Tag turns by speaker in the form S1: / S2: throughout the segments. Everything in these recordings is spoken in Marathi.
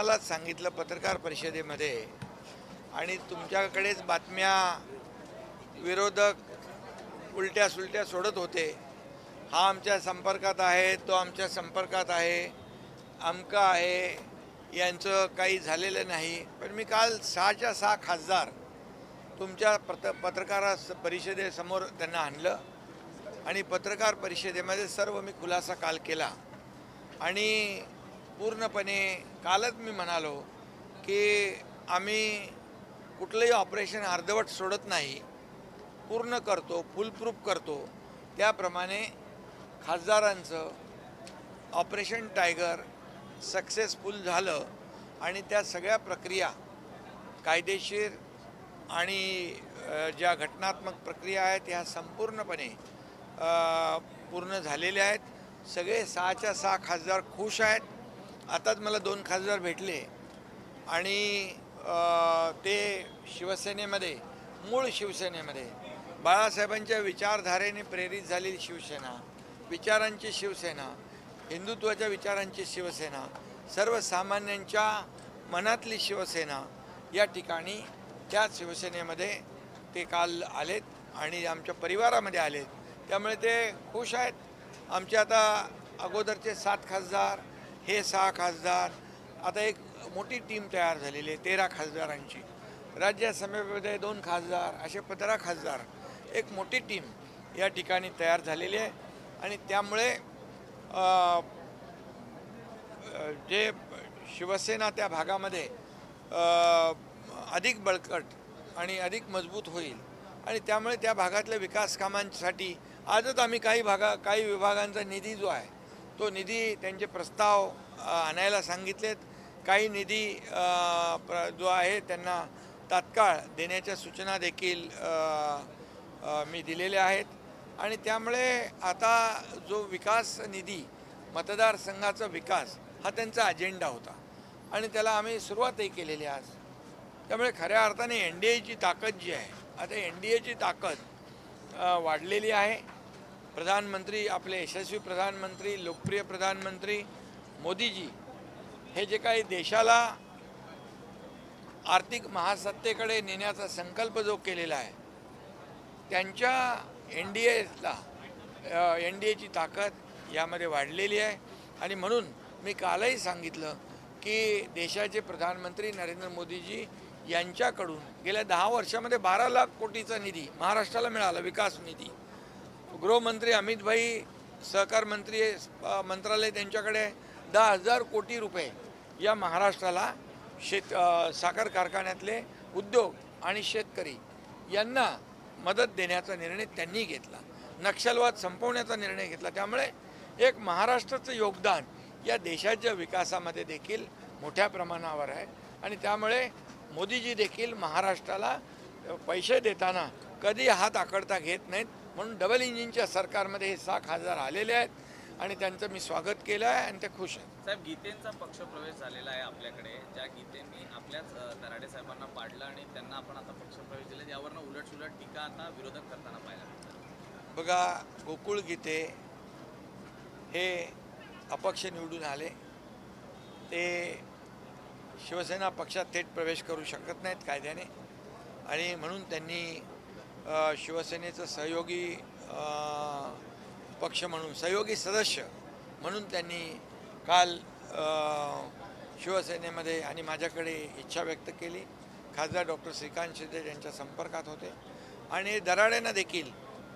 S1: तुम्हालाच सांगितलं पत्रकार परिषदेमध्ये आणि तुमच्याकडेच बातम्या विरोधक उलट्या सुलट्या सोडत होते. हा आमच्या संपर्कात आहे, तो आमच्या संपर्कात आहे, अमका आहे, यांचं काही झालेलं नाही. पण मी काल 6च्या 6 खासदार तुमच्या पत्रकार परिषदेसमोर त्यांना आणलं आणि पत्रकार परिषदेमध्ये सर्व मी खुलासा काल केला आणि पूर्णपणे कालच मी म्हणालो की आम्ही कुठलंही ऑपरेशन अर्धवट सोडत नाही, पूर्ण करतो, फुलप्रूफ करतो. त्याप्रमाणे खासदारांचं ऑपरेशन टायगर सक्सेसफुल झालं आणि त्या सगळ्या प्रक्रिया कायदेशीर आणि ज्या घटनात्मक प्रक्रिया आहेत ह्या संपूर्णपणे पूर्ण झालेल्या आहेत. सगळे 6च्या 6 खासदार खुश आहेत. आताच मला 2 खासदार भेटले आणि ते शिवसेनेमध्ये, मूळ शिवसेनेमध्ये बाळासाहेबांच्या विचारधारेने प्रेरित झालेली शिवसेना, विचारांची शिवसेना, हिंदुत्वाच्या विचारांची शिवसेना, सर्वसामान्यांच्या मनातली शिवसेना, या ठिकाणी त्या शिवसेनेमध्ये ते काल आलेत आणि आमच्या परिवारामध्ये आलेत. त्यामुळे ते खुश आहेत. आमचे आता अगोदरचे 7 खासदार, हे 6 खासदार, आता एक मोठी टीम तयार झालेली आहे 13 खासदारांची. राज्यसभेमध्ये 2 खासदार, असे 15 खासदार, एक मोठी टीम या ठिकाणी तयार झालेली आहे. आणि त्यामुळे जे शिवसेना त्या भागामध्ये अधिक बळकट आणि अधिक मजबूत होईल आणि त्यामुळे त्या भागातल्या विकास कामांसाठी आजच आम्ही काही विभागांचा निधी जो आहे तो निधी त्यांचे प्रस्ताव आणायला सांगितलेत. काही निधी जो आहे त्यांना तात्काळ देण्याच्या सूचना देखील मी दिलेल्या आहेत. आणि त्यामुळे आता जो विकास निधी, मतदारसंघाचा विकास, हा त्यांचा अजेंडा होता आणि त्याला आम्ही सुरुवातही केलेली आज. त्यामुळे खऱ्या अर्थाने NDAची ताकद जी आहे, आता NDAची ताकद वाढलेली आहे. प्रधानमंत्री, आपले यशस्वी प्रधानमंत्री, लोकप्रिय प्रधानमंत्री मोदीजी हे जे काही देशाला आर्थिक महासत्तेकडे नेण्याचा संकल्प जो केलेला आहे, त्यांच्या NDAची ताकद यामध्ये वाढलेली आहे. आणि म्हणून मी कालही सांगितलं की देशाचे प्रधानमंत्री नरेंद्र मोदीजी यांच्याकडून गेल्या 10 वर्षामध्ये 12 लाख कोटीचा निधी महाराष्ट्राला मिळाला, विकास निधी. गृहमंत्री अमित भाई, सहकार मंत्रालय, त्यांच्याकडे 10,000 कोटी रुपये या महाराष्ट्राला साखर कारखान्यातले उद्योग आणि शेतकरी यांना मदत देण्याचा निर्णय त्यांनी घेतला. नक्षलवाद संपवण्याचा निर्णय घेतला. त्यामुळे एक महाराष्ट्राचं योगदान या देशाच्या विकासामध्ये देखील मोठ्या प्रमाणावर आहे. आणि त्यामुळे मोदीजी देखील महाराष्ट्राला पैसे देताना कधी हात आकडता घेत नाहीत. म्हणून डबल इंजिनच्या सरकारमध्ये हे 6 खासदार आलेले आहेत आणि त्यांचं मी स्वागत केलं आहे आणि ते खुश आहेत.
S2: साहेब, गीतेंचा पक्षप्रवेश झालेला आहे आपल्याकडे, ज्या गीतेंनी आपल्याच दराडे साहेबांना पाडलं आणि त्यांना आपण आता पक्षप्रवेश दिला, यावरनं उलटसुलट टीका आता विरोधक करताना पाहायला मिळतात.
S1: बघा, गोकुळ गीते हे अपक्ष निवडून आले. ते शिवसेना पक्षात थेट प्रवेश करू शकत नाहीत कायद्याने आणि म्हणून त्यांनी शिवसेनेचं सहयोगी पक्ष म्हणून, सहयोगी सदस्य म्हणून त्यांनी काल शिवसेनेमध्ये आणि माझ्याकडे इच्छा व्यक्त केली. खासदार डॉक्टर श्रीकांत शिंदे यांच्या संपर्कात होते आणि दराडेंना देखील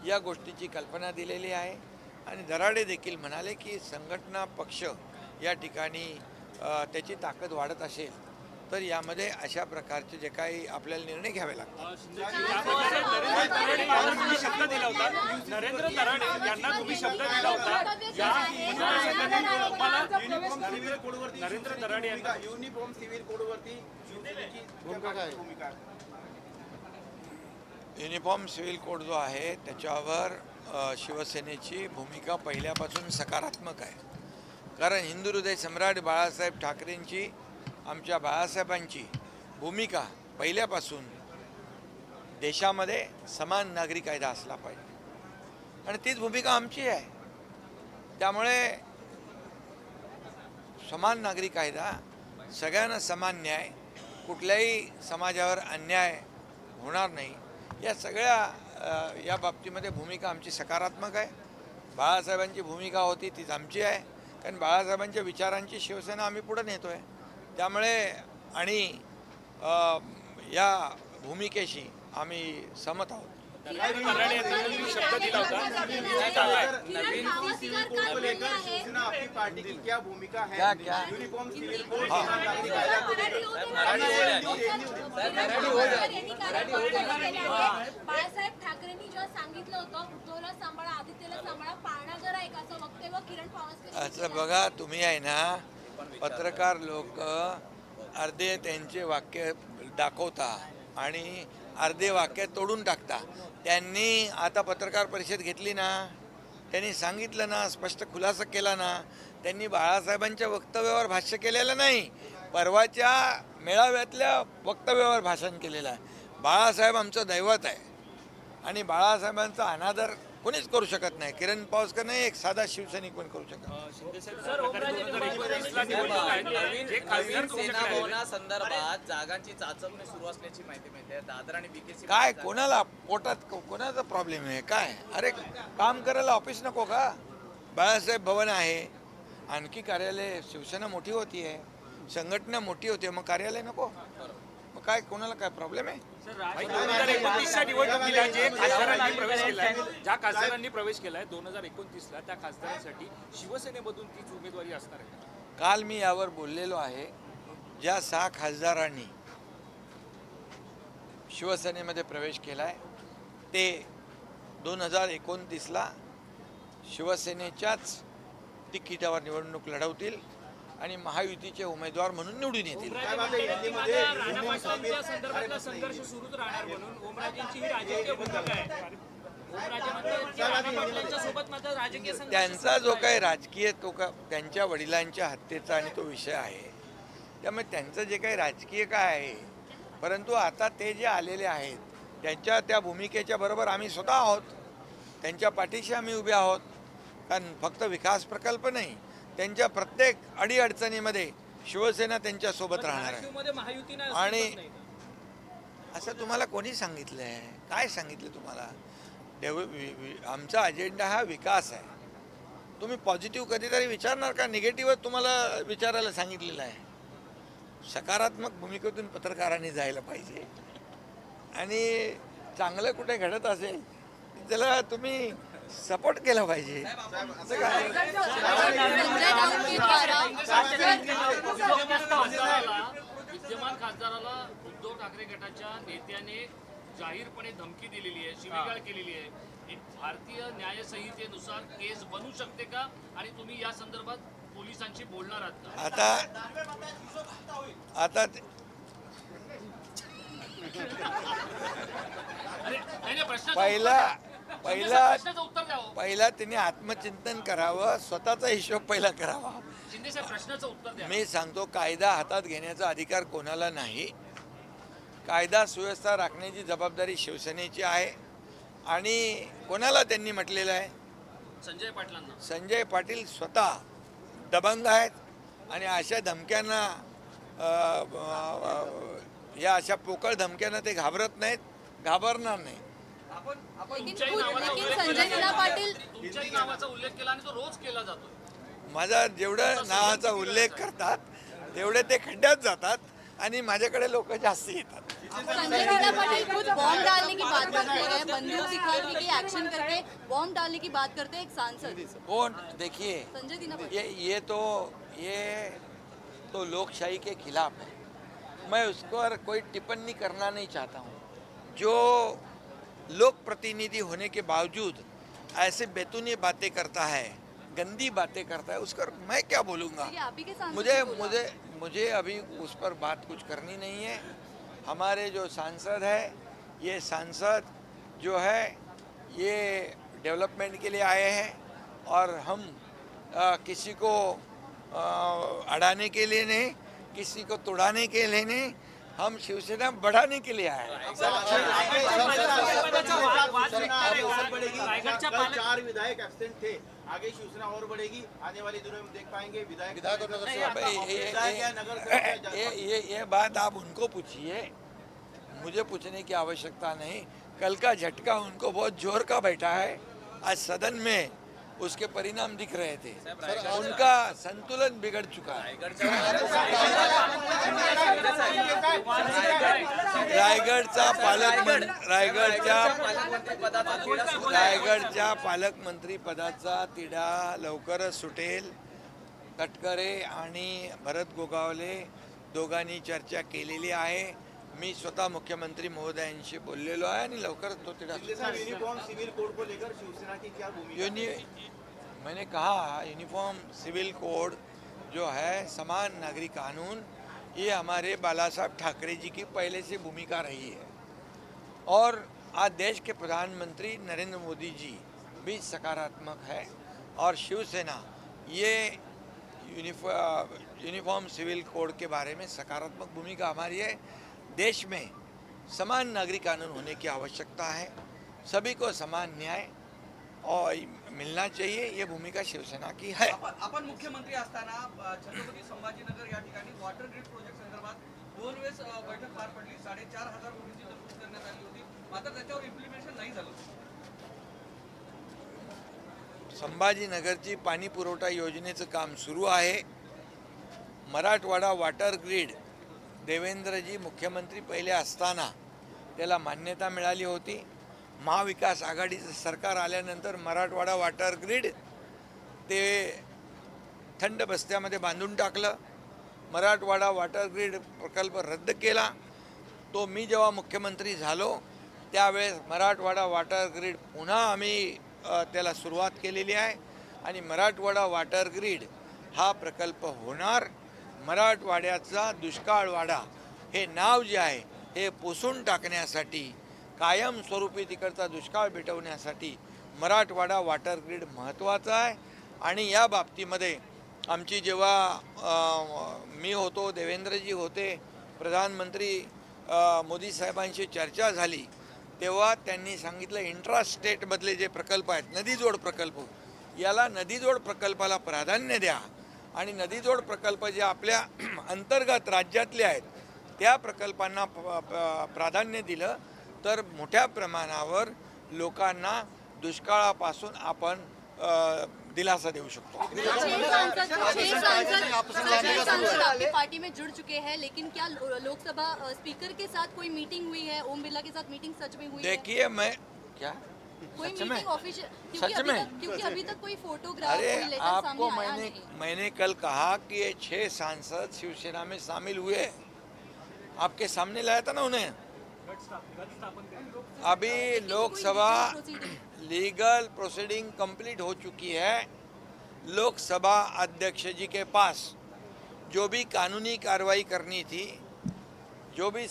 S1: या गोष्टीची कल्पना दिलेली आहे. आणि दराडे देखील म्हणाले की संघटना पक्ष या ठिकाणी त्याची ताकद वाढत असेल तर यामध्ये अशा प्रकारचे जे काही आपल्याला निर्णय घ्यावे लागतात.
S3: नरेंद्र तराडे यांना तुम्ही शब्द दिला होता, नरेंद्र तराडे यांना युनिफॉर्म सिव्हिल कोडवरती
S1: युनिफॉर्म सिव्हिल कोड जो आहे त्याच्यावर शिवसेनेची भूमिका पहिल्यापासून सकारात्मक आहे. कारण हिंदू हृदय सम्राट बाळासाहेब ठाकरेंची, आमच्या बाळासाहेबांची भूमिका पहिल्यापासून देशामध्ये समान नागरी कायदा असला पाहिजे आणि तीच भूमिका आमची आहे. त्यामुळे समान नागरी कायदा सगळ्यांना समान न्याय, कुठल्याही समाजावर अन्याय होणार नाही, या सगळ्या या बाबतीमध्ये भूमिका आमची सकारात्मक आहे. बाळासाहेबांची भूमिका होती तीच आमची आहे, कारण बाळासाहेबांच्या विचारांची शिवसेना आम्ही पुढे नेतो आहे. त्यामुळे आणि या भूमिकेशी आम्ही सहमत आहोत.
S3: तराडे यांनी शब्द दिला होता.
S2: नवीन
S4: आपकी पार्टी की क्या भूमिका है?
S1: क्या
S4: यूनिफॉर्म सिविल कोड
S5: बाळासाहेब ठाकरेंनी जेव्हा सांगितलं होतं उद्धवला सांभाळा आदित्यला सांभाळा पाळणाघर आहे का असं वक्तव्य किरण पावसकर
S1: असं बघा, तुम्ही आहे ना पत्रकार लोक अर्धे त्यांचे वाक्य दाखवता आणि अर्धे वाक्य तोडून टाकता. त्यांनी आता पत्रकार परिषद घेतली ना, त्यांनी सांगितलं ना, स्पष्ट खुलासा केला ना. त्यांनी बाळासाहेबांच्या वक्तव्यावर भाष्य केलेलं नाही, परवाच्या मेळाव्यातल्या वक्तव्यावर भाषण केलेलं आहे. बाळासाहेब आमचं दैवत आहे आणि बाळासाहेबांचा अनादर कोणीच करू शकत नाही. किरण पावसकर नाही, एक साधा शिवसैनिक पण करू शकत नाही.
S2: नवीन सेना भवनासंदर्भात जागांची चाचपणी सुरू असल्याची माहिती मिळते. दादर आणि बीकेसी
S1: काय कोणाला पोटात कोणाचा प्रॉब्लेम आहे काय? अरे काम करायला ऑफिस नको का? बाळासाहेब भवन आहे, आणखी कार्यालय, शिवसेना मोठी होती आहे, संघटना मोठी होती आहे, मग कार्यालय नको? मग काय कोणाला काय प्रॉब्लेम आहे?
S3: 2029च्या निवडणुकीला जे खासदारांनी प्रवेश केलाय, ज्या खासदारांनी प्रवेश केलाय 2029ला, त्या खासदारांसाठी शिवसेनेमधून तीच उमेदवारी असणार आहे.
S1: काल मी यावर बोललेलो आहे. ज्या 6 खासदारांनी शिवसेनेमध्ये प्रवेश केला आहे ते 2029ला शिवसेनेच्याच तिकिटावर निवडणूक लढवतील आणि महायुतीचे उमेदवार म्हणून निवडून येतील.
S3: संदर्भातला संघर्ष सुरूच राहणार म्हणून ओमराजेंची ही राजकीय भूमिका आहे.
S1: त्यांचा जो काही राजकीय त्यांच्या वडिलांच्या हत्येचा आणि तो विषय आहे, त्यामुळे त्यांचं जे काही राजकीय काय आहे, परंतु आता ते जे आलेले आहेत त्यांच्या त्या भूमिकेच्या बरोबर आम्ही स्वतः आहोत, त्यांच्या पाठीशी आम्ही उभे आहोत. कारण फक्त विकास प्रकल्प नाही, त्यांच्या प्रत्येक अडीअडचणीमध्ये शिवसेना त्यांच्यासोबत राहणार आहे. आणि असं तुम्हाला कोणी सांगितलं आहे? काय सांगितलं तुम्हाला? आमचा अजेंडा हा विकास आहे. तुम्ही पॉझिटिव्ह कधीतरी विचारणार का? निगेटिव्ह तुम्हाला विचारायला सांगितलेलं आहे. सकारात्मक भूमिकेतून पत्रकारांनी जायला पाहिजे आणि चांगलं कुठे घडत असेल त्याला तुम्ही सपोर्ट केला पाहिजे. असं काय
S3: विद्यमान खासदाराला उद्धव ठाकरे गटाच्या नेत्याने जाहीरपणे धमकी दिलेली आहे, शिवीगाळ केलेली आहे. एक भारतीय न्यायसंहितेनुसार केस बनू शकते का आणि तुम्ही या संदर्भात पोलिसांशी बोलणार आहात का?
S1: आता पहिला त्यांनी आत्मचिंतन करावं, स्वतःचा हिशोब पहिला करावा.
S3: शिंदे साहेब, प्रश्नाचं उत्तर द्या.
S1: मी सांगतो, कायदा हातात घेण्याचा अधिकार कोणाला नाही. कायदा सुव्यवस्था राखण्याची जबाबदारी शिवसेनेची आहे. आणि कोणाला त्यांनी म्हटलेलं आहे?
S3: संजय पाटलांना.
S1: संजय पाटील स्वतः दबंग आहेत आणि अशा धमक्यांना या अशा पोकळ धमक्यांना ते घाबरत नाहीत, घाबरणार नाही.
S3: तुमच्याही नावाचा उल्लेख केला आणि तो रोज केला जातो.
S1: माझा जेवढं नावाचा उल्लेख करतात तेवढे ते खड्ड्यात जातात आणि माझ्याकडे लोक जास्त येतात.
S5: संजय लीला पाटिल खुद बॉम्ब डालने की बात करते हैं, बंदूक दिखाने की एक्शन करके बॉम्ब डालने की बात करते हैं एक सांसद.
S1: कौन? देखिए,
S5: संजय लीला
S1: ये तो लोकशाही के खिलाफ है. मैं उस पर कोई टिप्पणी करना नहीं चाहता हूँ. जो लोक प्रतिनिधि होने के बावजूद ऐसे बेतुनी बातें करता है, गंदी बातें करता है, उस पर मैं क्या बोलूँगा?
S5: आप ही के सांसद
S1: मुझे अभी उस पर बात कुछ करनी नहीं है. हमारे जो सांसद है, ये सांसद जो है ये डेवलपमेंट के लिए आए हैं और हम किसी को अड़ाने के लिए नहीं, किसी को तोड़ाने के लिए नहीं, हम शिवसेना बढ़ाने के लिए आए हैं।
S4: कल 4 विधायक एब्सेंट थे, आगे शिवसेना और बढ़ेगी, आने वाले दिनों में देख पाएंगे विधायक
S1: ये बात आप उनको पूछिए, मुझे पूछने की आवश्यकता नहीं। कल का झटका उनको बहुत जोर का बैठा है, आज सदन में उसके परिणाम दिख रहे थे, उनका संतुलन बिगड़ चुका है। रायगडच्या पालकमंत्री पदाचा तिढा लवकरच सुटेल। तटकरे आणि भरत गोगावले दोघांनी चर्चा केलेली आहे। मी स्वतः मुख्यमंत्री महोदयांशी बोललेलो आहे आणि लवकरच तो तिढा
S4: यूनिफॉर्म सिविल कोड को लेकर शिवसेना की क्या भूमिका?
S1: मैंने कहा यूनिफॉर्म सिविल कोड जो है समान नागरिक कानून, ये हमारे बाला साहब ठाकरे जी की पहले से भूमिका रही है और आज देश के प्रधानमंत्री नरेंद्र मोदी जी भी सकारात्मक है और शिवसेना ये यूनिफॉर्म सिविल कोड के बारे में सकारात्मक भूमिका हमारी है। देश में समान नागरिक कानून होने की आवश्यकता है, सभी को समान न्याय और मिलना चाहिए, ये भूमिका शिवसेना की है।
S6: आपण मुख्यमंत्री असताना छत्रपती संभाजीनगर या ठिकाणी वॉटर ग्रिड प्रोजेक्ट संदर्भात 2 वेळेस बैठक पार पडली, 4,500 कोटींची तरतूद करण्यात आली होती, मात्र त्याच्यावर इम्प्लिमेंटेशन नाही झालं।
S1: संभाजीनगरची पाणी पुरवठा योजनेचं काम सुरू आहे। मराठवाडा वॉटर ग्रीड देवेंद्रजी मुख्यमंत्री पहिले असताना त्याला मान्यता मिळाली होती। महाविकास आघाडीचं सरकार आल्यानंतर मराठवाडा वॉटर ग्रीड ते थंड बस्त्यामध्ये बांधून टाकलं। मराठवाडा वॉटर ग्रीड प्रकल्प रद्द केला। तो मी जेव्हा मुख्यमंत्री झालो त्यावेळेस मराठवाडा वॉटर ग्रीड पुन्हा आम्ही त्याला सुरुवात केलेली आहे आणि मराठवाडा वॉटर ग्रीड हा प्रकल्प होणार। मराठवाड्याचा दुष्काळवाडा हे नाव जे आहे हे पुसून टाकण्यासाठी, कायमस्वरूपी तिकडचा दुष्काळ मिटवण्यासाठी मराठवाडा वॉटर ग्रीड महत्त्वाचा आहे आणि या बाबतीमध्ये आमची जेव्हा मी होतो, देवेंद्रजी होते, प्रधानमंत्री मोदी साहेबांशी चर्चा झाली तेव्हा त्यांनी सांगितलं इंट्रास्टेटमधले जे प्रकल्प आहेत, नदीजोड प्रकल्प, याला नदीजोड प्रकल्पाला प्राधान्य द्या आणि नदीजोड प्रकल्प जे आपल्या अंतर्गत राज्यातले आहेत त्या प्रकल्पांना प्राधान्य दिलं तर मोठ्या प्रमाणावर लोकांना दुष्काळापासून आपण दिलासा देऊ शकतो।
S5: 6 सांसद आपकी पार्टी में जुड़ चुके हैं, लेकिन क्या लोकसभा स्पीकर के साथ कोई मीटिंग हुई है? ओम बिरला के साथ मीटिंग सच में हुई है?
S1: देखिए मैं क्या
S5: कोई
S1: सच में?
S5: मीटिंग ऑफिशियल क्योंकि अभी तक कोई फोटोग्राफ
S1: अरे
S5: कोई लेटर
S1: आपको
S5: सामने आया नहीं।
S1: मैंने कल कहा कि ये 6 सांसद शिवसेना में शामिल हुए, आपके सामने लाया था ना उन्हें। अभी लोकसभा लीगल प्रोसीडिंग कंप्लीट हो चुकी है। लोकसभा अध्यक्ष जी के पास जो भी कानूनी कार्रवाई करनी थी, जो भी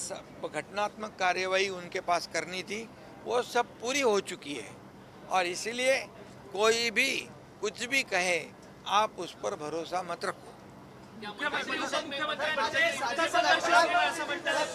S1: घटनात्मक कार्यवाही उनके पास करनी थी, वो सब पूरी हो चुकी है और इसीलिए कोई भी कुछ भी कहे आप उस पर भरोसा मत रखो।
S3: सत्ता संघर्ष सुरू आहे असं म्हणतात।